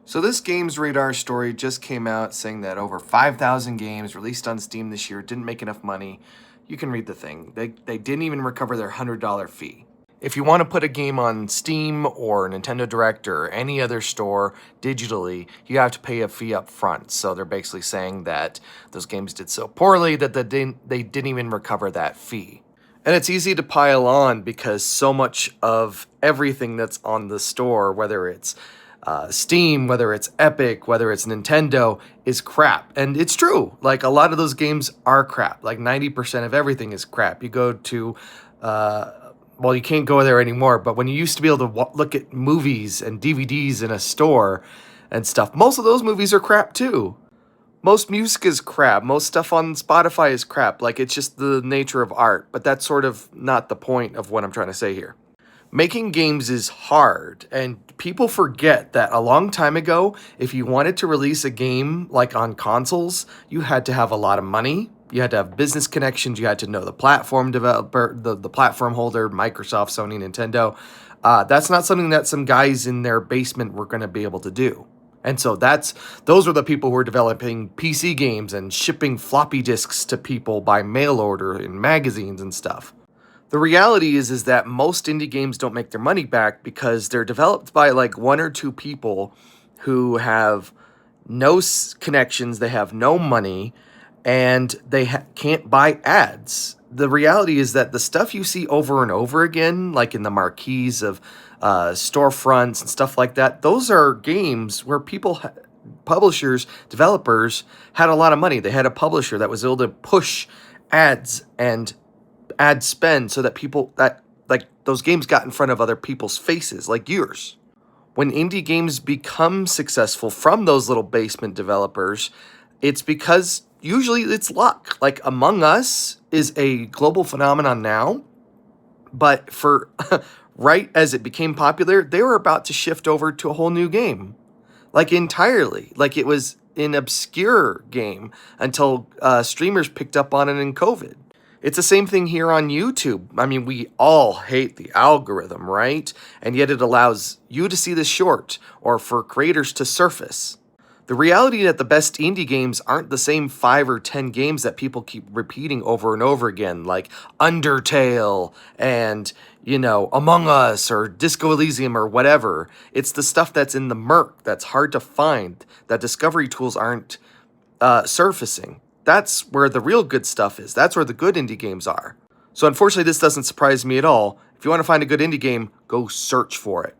So this Games Radar story just came out saying that over 5,000 games released on Steam this year didn't make enough money. You can read the thing. They didn't even recover their $100 fee. If you want to put a game on Steam or Nintendo Direct or any other store digitally, you have to pay a fee up front. So they're basically saying that those games did so poorly that they didn't even recover that fee. And it's easy to pile on because so much of everything that's on the store, whether it's Steam, whether it's Epic, whether it's Nintendo, is crap. And it's true. Like, a lot of those games are crap. Like, 90% of everything is crap. You go to, well, you can't go there anymore, but when you used to be able to look at movies and DVDs in a store and stuff, most of those movies are crap too. Most music is crap. Most stuff on Spotify is crap. Like, it's just the nature of art. But that's sort of not the point of what I'm trying to say here. Making games is hard, and people forget that a long time ago, if you wanted to release a game like on consoles, you had to have a lot of money, you had to have business connections, you had to know the platform developer, the platform holder, Microsoft, Sony, Nintendo. That's not something that some guys in their basement were going to be able to do. And so those are the people who are developing PC games and shipping floppy disks to people by mail order in magazines and stuff. The reality is that most indie games don't make their money back because they're developed by like one or two people who have no connections, they have no money, and they can't buy ads. The reality is that the stuff you see over and over again, like in the marquees of storefronts and stuff like that, those are games where publishers, developers had a lot of money. They had a publisher that was able to push ads and ad spend so that those games got in front of other people's faces, like yours. When indie games become successful from those little basement developers, it's because usually it's luck. Like, Among Us is a global phenomenon now, but for right as it became popular, they were about to shift over to a whole new game. Like, entirely. Like, it was an obscure game until streamers picked up on it in COVID. It's the same thing here on YouTube. I mean, we all hate the algorithm, right? And yet it allows you to see the short, or for creators to surface. The reality that the best indie games aren't the same 5 or 10 games that people keep repeating over and over again, like Undertale and, Among Us or Disco Elysium or whatever. It's the stuff that's in the murk, that's hard to find, that discovery tools aren't surfacing. That's where the real good stuff is. That's where the good indie games are. So unfortunately, this doesn't surprise me at all. If you want to find a good indie game, go search for it.